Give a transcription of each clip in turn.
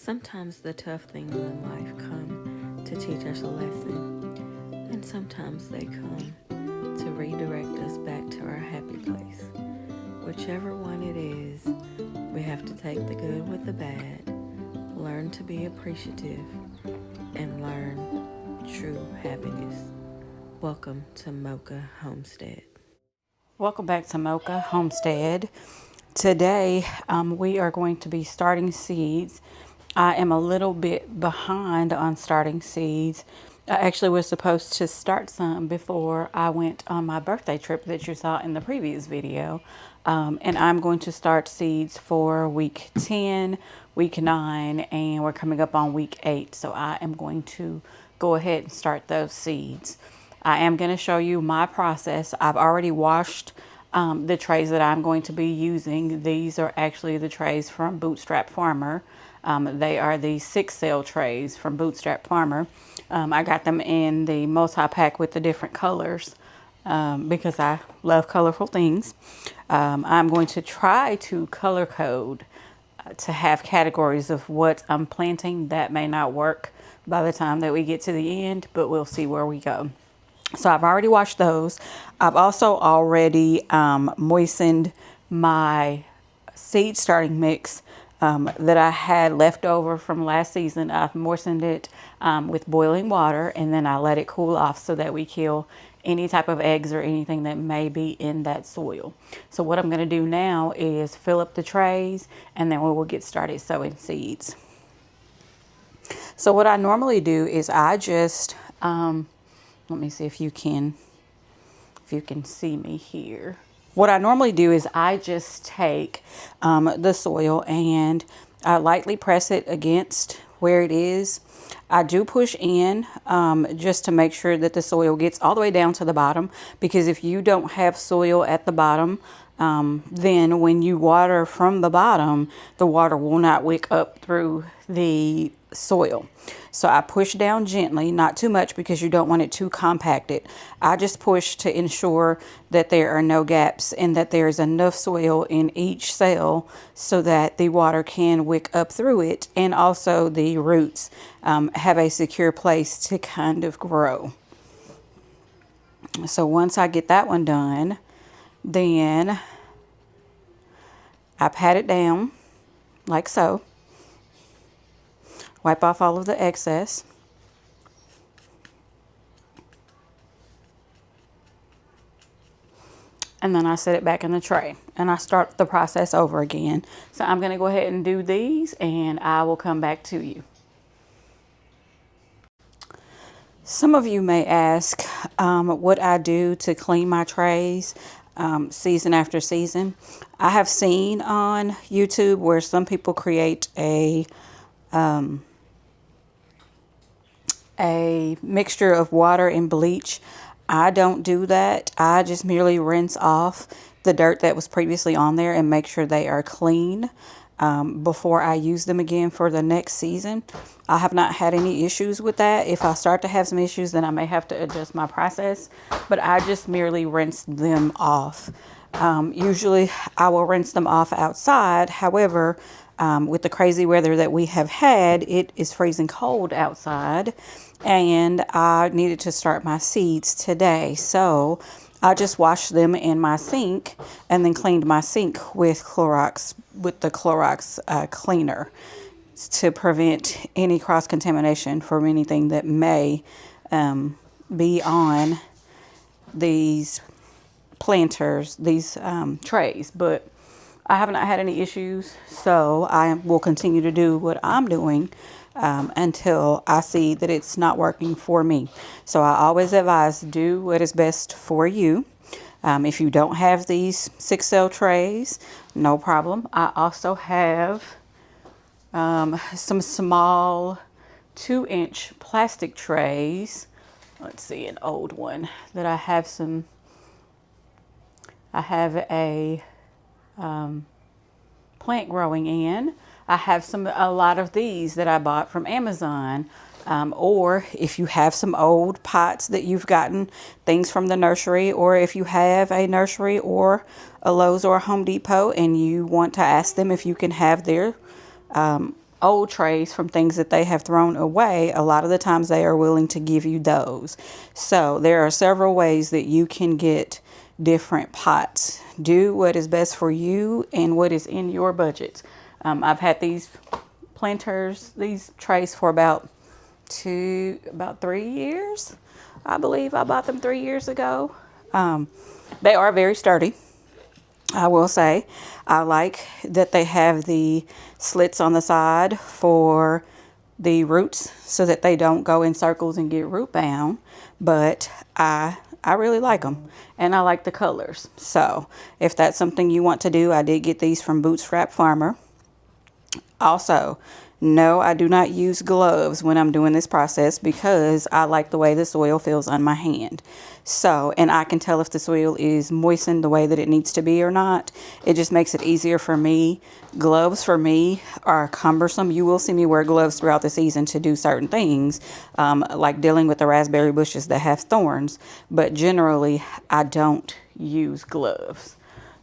Sometimes the tough things in life come to teach us a lesson, and sometimes they come to redirect us back to our happy place. Whichever one it is, we have to take the good with the bad, learn to be appreciative, and learn true happiness. Welcome to Mocha Homestead. Welcome back to Mocha Homestead. Today we are going to be starting seeds. I am a little bit behind on starting seeds. I actually was supposed to start some before I went on my birthday trip that you saw in the previous video. And I'm going to start seeds for week 10, week 9, and we're coming up on week 8. So I am going to go ahead and start those seeds. I am going to show you my process. I've already washed the trays that I'm going to be using. These are actually the trays from Bootstrap Farmer. They are the 6-cell trays from Bootstrap Farmer. I got them in the multi-pack with the different colors because I love colorful things. I'm going to try to color code to have categories of what I'm planting. That may not work by the time that we get to the end, but we'll see where we go. So I've already washed those. I've also already moistened my seed starting mix that I had left over from last season. I've moistened it with boiling water, and then I let it cool off so that we kill any type of eggs or anything that may be in that soil. So what I'm going to do now is fill up the trays, and then we will get started sowing seeds. So what I normally do is I just let me see if you can see me here. What I normally do is I just take the soil and I lightly press it against where it is. I do push in just to make sure that the soil gets all the way down to the bottom, because if you don't have soil at the bottom, then when you water from the bottom, the water will not wick up through the soil. So I push down gently, not too much because you don't want it too compacted. I just push to ensure that there are no gaps and that there is enough soil in each cell so that the water can wick up through it, and also the roots have a secure place to kind of grow. So once I get that one done, then I pat it down like so. Wipe off all of the excess. And then I set it back in the tray and I start the process over again. So I'm going to go ahead and do these and I will come back to you. Some of you may ask what I do to clean my trays season after season. I have seen on YouTube where some people create a mixture of water and bleach. I don't do that. I just merely rinse off the dirt that was previously on there and make sure they are clean before I use them again for the next season. I have not had any issues with that. If I start to have some issues, then I may have to adjust my process, but I just merely rinse them off. Usually I will rinse them off outside. However, with the crazy weather that we have had, it is freezing cold outside, and I needed to start my seeds today. So I just washed them in my sink and then cleaned my sink with the Clorox cleaner to prevent any cross-contamination from anything that may be on these planters, these trays. But I have not had any issues, so I will continue to do what I'm doing until I see that it's not working for me. So I always advise, do what is best for you. If you don't have these 6-cell trays, no problem. I also have some small 2-inch plastic trays. Let's see, an old one that I have some. I have a plant growing in. I have a lot of these that I bought from Amazon. Or if you have some old pots that you've gotten things from the nursery, or if you have a nursery or a Lowe's or a Home Depot and you want to ask them if you can have their old trays from things that they have thrown away, a lot of the times they are willing to give you those. So there are several ways that you can get different pots. Do what is best for you and what is in your budget. I've had these planters, these trays for about 3 years. I believe I bought them 3 years ago. They are very sturdy, I will say. I like that they have the slits on the side for the roots so that they don't go in circles and get root bound. But I really like them, and I like the colors. So if that's something you want to do, I did get these from Bootstrap Farmer. Also, no, I do not use gloves when I'm doing this process because I like the way the soil feels on my hand. So, and I can tell if the soil is moistened the way that it needs to be or not. It just makes it easier for me. Gloves for me are cumbersome. You will see me wear gloves throughout the season to do certain things, like dealing with the raspberry bushes that have thorns. But generally, I don't use gloves.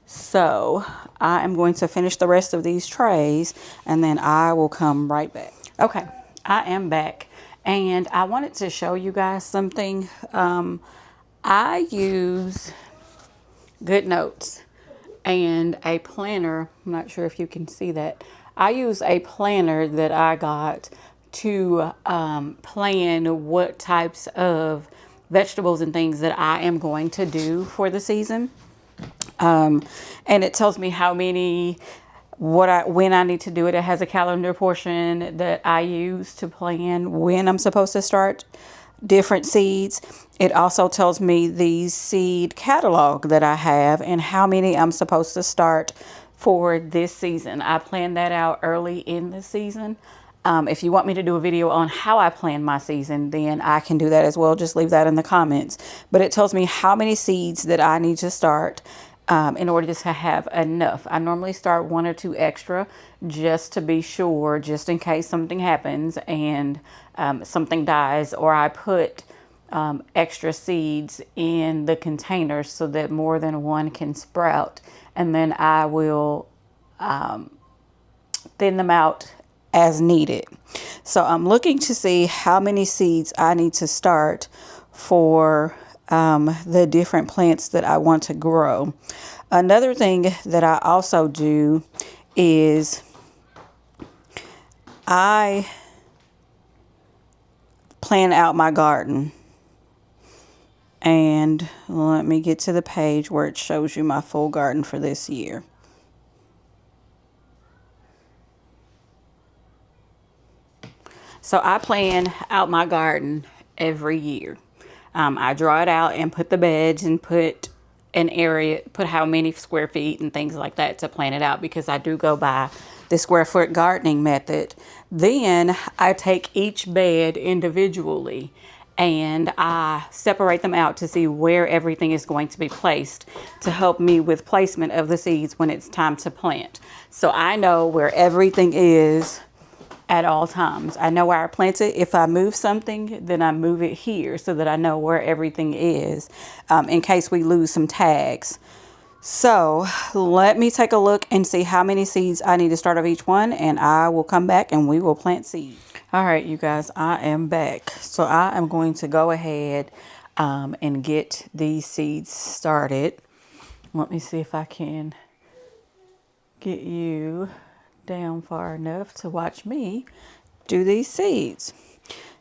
So I am going to finish the rest of these trays and then I will come right back. Okay, I am back and I wanted to show you guys something. I use GoodNotes and a planner. I'm not sure if you can see that. I use a planner that I got to plan what types of vegetables and things that I am going to do for the season. And it tells me how many, when I need to do it. It has a calendar portion that I use to plan when I'm supposed to start different seeds. It also tells me the seed catalog that I have and how many I'm supposed to start for this season. I plan that out early in the season. If you want me to do a video on how I plan my season, then I can do that as well. Just leave that in the comments. But it tells me how many seeds that I need to start in order to have enough. I normally start 1 or 2 extra just to be sure, just in case something happens and something dies, or I put extra seeds in the containers so that more than one can sprout. And then I will thin them out as needed. So I'm looking to see how many seeds I need to start for the different plants that I want to grow. Another thing that I also do is I plan out my garden. And let me get to the page where it shows you my full garden for this year. So I plan out my garden every year. I draw it out and put the beds and put an area, put how many square feet and things like that to plan it out, because I do go by the square foot gardening method. Then I take each bed individually and I separate them out to see where everything is going to be placed to help me with placement of the seeds when it's time to plant. So I know where everything is at all times. I know where I plant it. If I move something, then I move it here so that I know where everything is in case we lose some tags. So let me take a look and see how many seeds I need to start of each one, and I will come back and we will plant seeds. All right, you guys, I am back. So I am going to go ahead and get these seeds started. Let me see if I can get you down far enough to watch me do these seeds.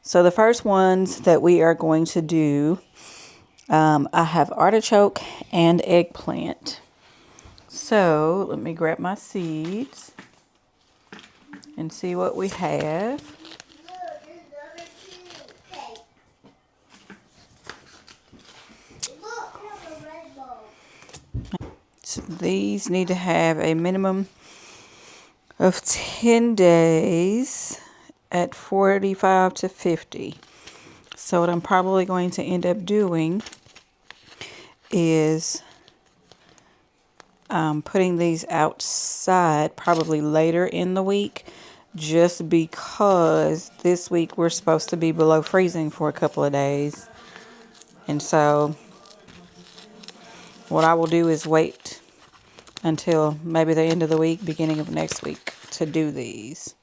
So the first ones that we are going to do, I have artichoke and eggplant. So let me grab my seeds and see what we have. So these need to have a minimum of 10 days at 45 to 50. So what I'm probably going to end up doing is putting these outside probably later in the week, just because this week we're supposed to be below freezing for a couple of days. And so what I will do is wait until maybe the end of the week, beginning of next week to do these.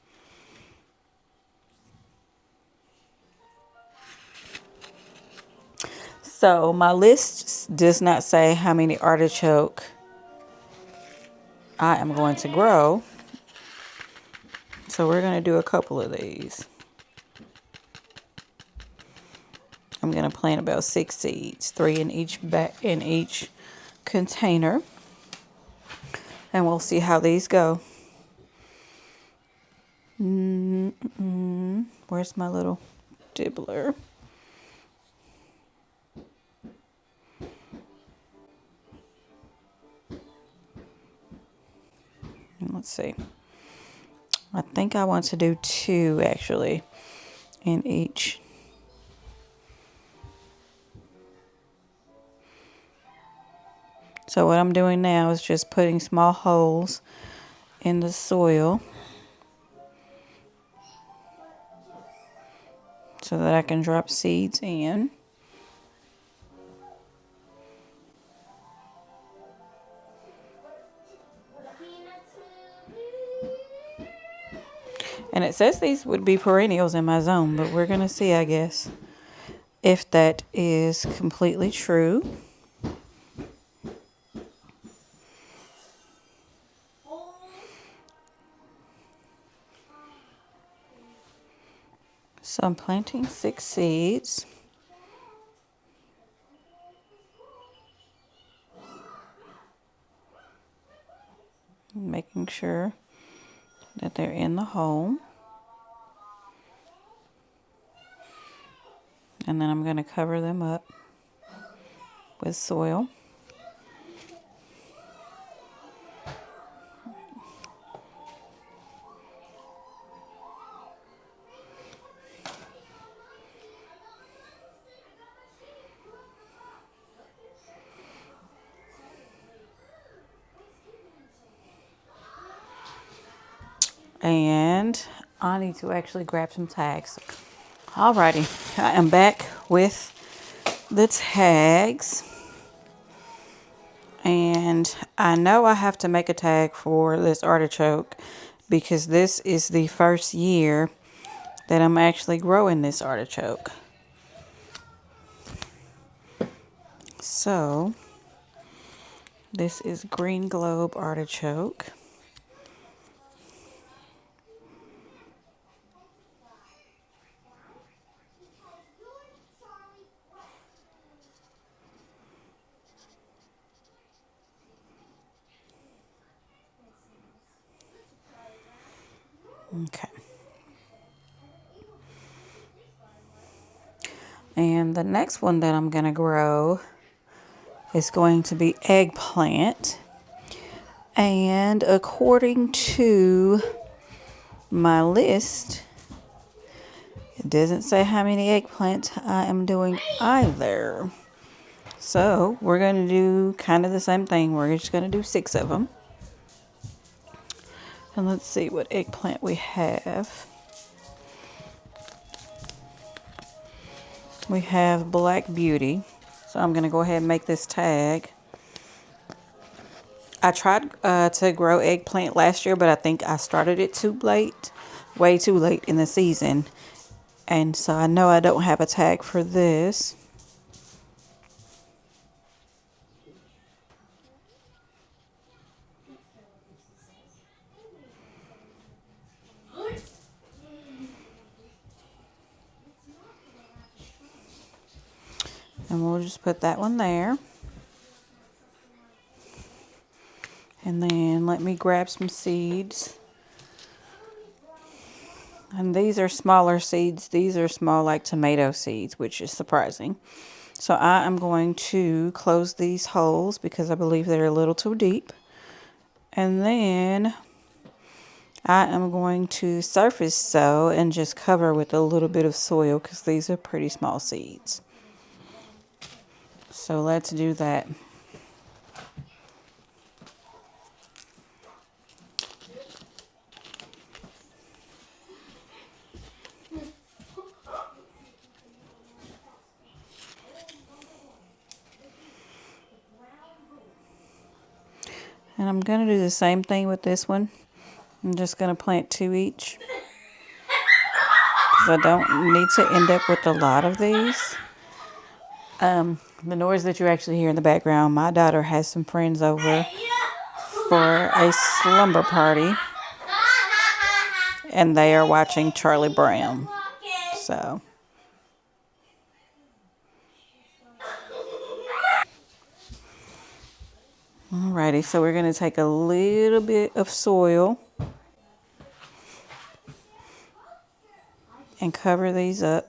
So my list does not say how many artichoke I am going to grow. So we're going to do a couple of these. I'm going to plant about 6 seeds, 3 in each container. And we'll see how these go. Where's my little dibbler? Let's see. I think I want to do 2 actually in each. So what I'm doing now is just putting small holes in the soil so that I can drop seeds in. And it says these would be perennials in my zone, but we're going to see, I guess, if that is completely true. So I'm planting 6 seeds. Making sure that they're in the hole. And then I'm going to cover them up with soil. And I need to actually grab some tags. Alrighty, I am back with the tags. And I know I have to make a tag for this artichoke because this is the first year that I'm actually growing this artichoke. So, this is green globe artichoke. Okay. And the next one that I'm going to grow is going to be eggplant. And according to my list, it doesn't say how many eggplants I am doing either. So we're going to do kind of the same thing. We're just going to do 6 of them. And let's see what eggplant we have. We have Black Beauty. So I'm going to go ahead and make this tag. I tried to grow eggplant last year, but I think I started it too late. Way too late in the season. And so I know I don't have a tag for this. And we'll just put that one there. And then let me grab some seeds. And these are smaller seeds. These are small like tomato seeds, which is surprising. So I am going to close these holes because I believe they're a little too deep. And then I am going to surface sow and just cover with a little bit of soil because these are pretty small seeds. So let's do that. And I'm going to do the same thing with this one. I'm just going to plant 2 each. Because I don't need to end up with a lot of these. The noise that you actually hear in the background, my daughter has some friends over for a slumber party, and they are watching Charlie Brown. So, alrighty, so we're going to take a little bit of soil and cover these up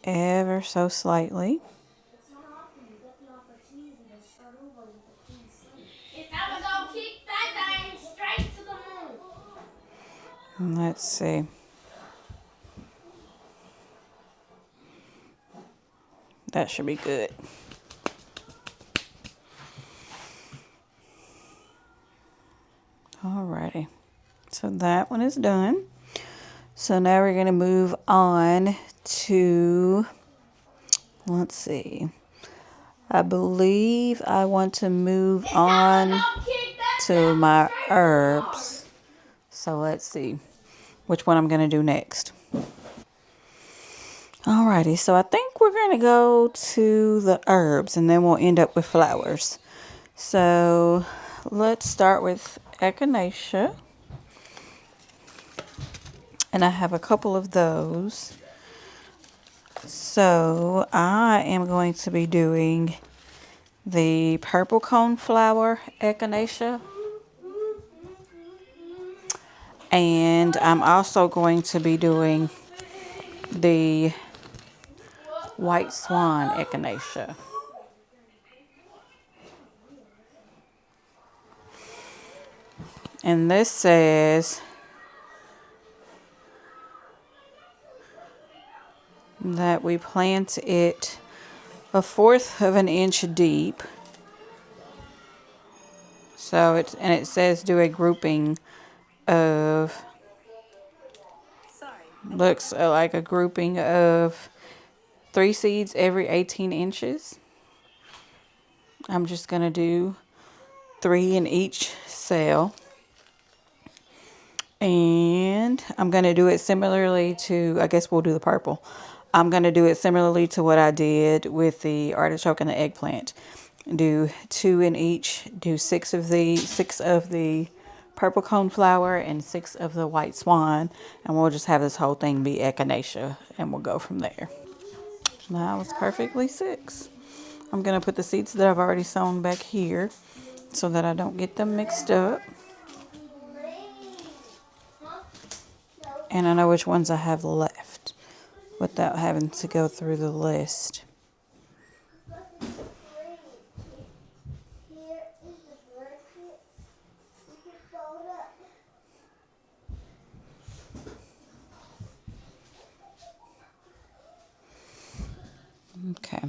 ever so slightly. Let's see. That should be good. Alrighty. So that one is done. So now we're going to move on to, let's see. I believe I want to move on to my herbs. So let's see which one I'm going to do next. Alrighty, so I think we're going to go to the herbs and then we'll end up with flowers. So let's start with echinacea. And I have a couple of those. So I am going to be doing the purple coneflower echinacea. And I'm also going to be doing the white swan echinacea. And this says that we plant it 1/4 of an inch deep. So it says do a grouping of, looks like a grouping of 3 seeds every 18 inches. I'm just going to do 3 in each cell. And I'm going to do it similarly to, I guess we'll do the purple. I'm going to do it similarly to what I did with the artichoke and the eggplant. Do 2 in each, do 6 of the purple coneflower and 6 of the white swan. And we'll just have this whole thing be echinacea and we'll go from there. That was perfectly 6. I'm going to put the seeds that I've already sown back here so that I don't get them mixed up. And I know which ones I have left without having to go through the list. Okay.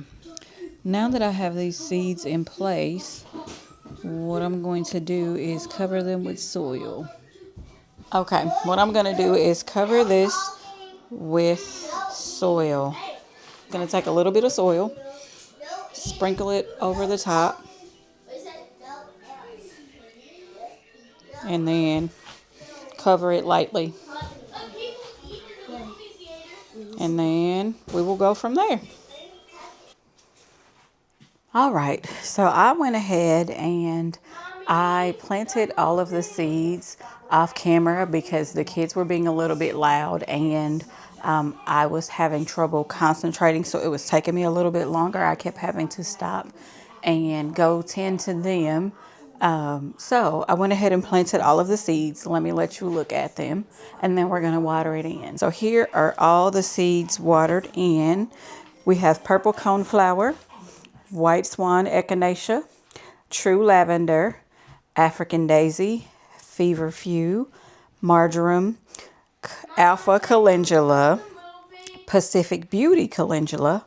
Now that I have these seeds in place, what I'm going to do is cover them with soil. Okay, what I'm going to do is cover this with soil. I'm going to take a little bit of soil, sprinkle it over the top, and then cover it lightly. And then we will go from there. All right, so I went ahead and I planted all of the seeds off camera because the kids were being a little bit loud and I was having trouble concentrating, so it was taking me a little bit longer. I kept having to stop and go tend to them. So I went ahead and planted all of the seeds. Let me let you look at them, and then we're going to water it in. So here are all the seeds watered in. We have purple coneflower, white swan echinacea, true lavender, African daisy, feverfew, marjoram, alpha calendula, Pacific beauty calendula.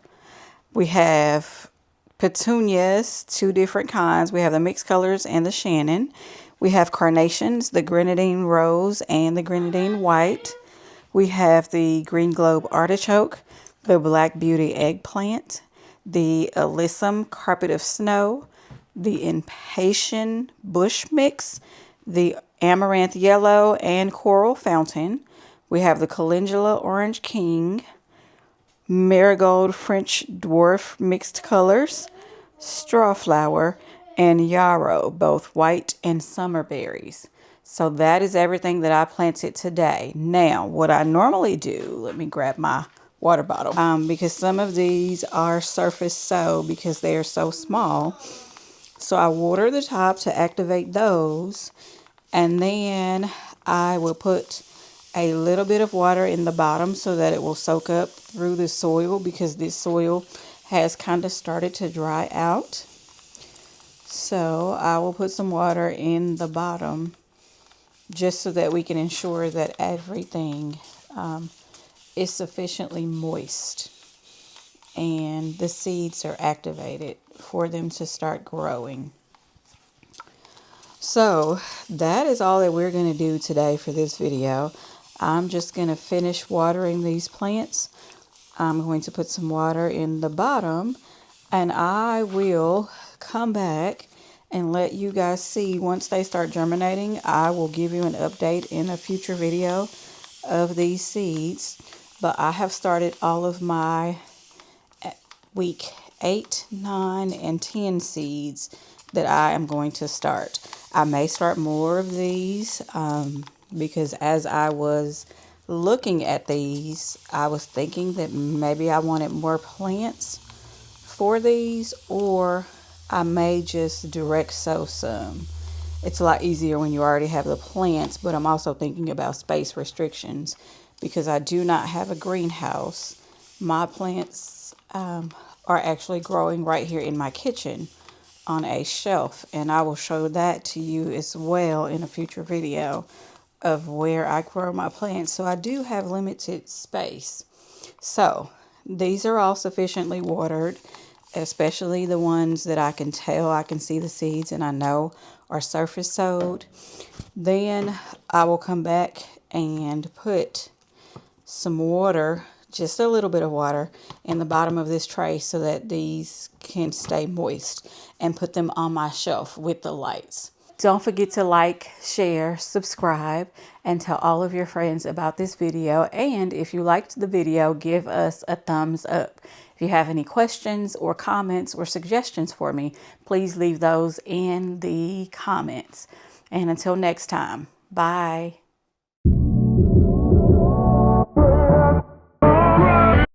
We have petunias, 2 different kinds. We have the mixed colors and the Shannon. We have carnations, the grenadine rose and the grenadine white. We have the green globe artichoke, the black beauty eggplant, the alyssum carpet of snow, the impatient bush mix, the amaranth yellow and coral fountain. We have the calendula orange king, marigold French dwarf mixed colors, straw flower, and yarrow, both white and summer berries. So that is everything that I planted today. Now, what I normally do, let me grab my water bottle, because some of these are surface sow because they are so small. So I water the top to activate those, and then I will put a little bit of water in the bottom so that it will soak up through the soil, because this soil has kind of started to dry out. So I will put some water in the bottom just so that we can ensure that everything is sufficiently moist and the seeds are activated for them to start growing. So that is all that we're going to do today for this video. I'm just going to finish watering these plants. I'm going to put some water in the bottom, and I will come back and let you guys see once they start germinating. I will give you an update in a future video of these seeds. But I have started all of my week 8, 9, and 10 seeds that I am going to start. I may start more of these because as I was looking at these, I was thinking that maybe I wanted more plants for these, or I may just direct sow some. It's a lot easier when you already have the plants, but I'm also thinking about space restrictions because I do not have a greenhouse. My plants are actually growing right here in my kitchen on a shelf, and I will show that to you as well in a future video of where I grow my plants. So I do have limited space. So these are all sufficiently watered, especially the ones that I can tell, I can see the seeds and I know are surface sowed. Then I will come back and put some water, just a little bit of water, in the bottom of this tray so that these can stay moist, and put them on my shelf with the lights. Don't forget to like, share, subscribe, and tell all of your friends about this video. And if you liked the video, give us a thumbs up. If you have any questions or comments or suggestions for me, please leave those in the comments. And until next time, bye.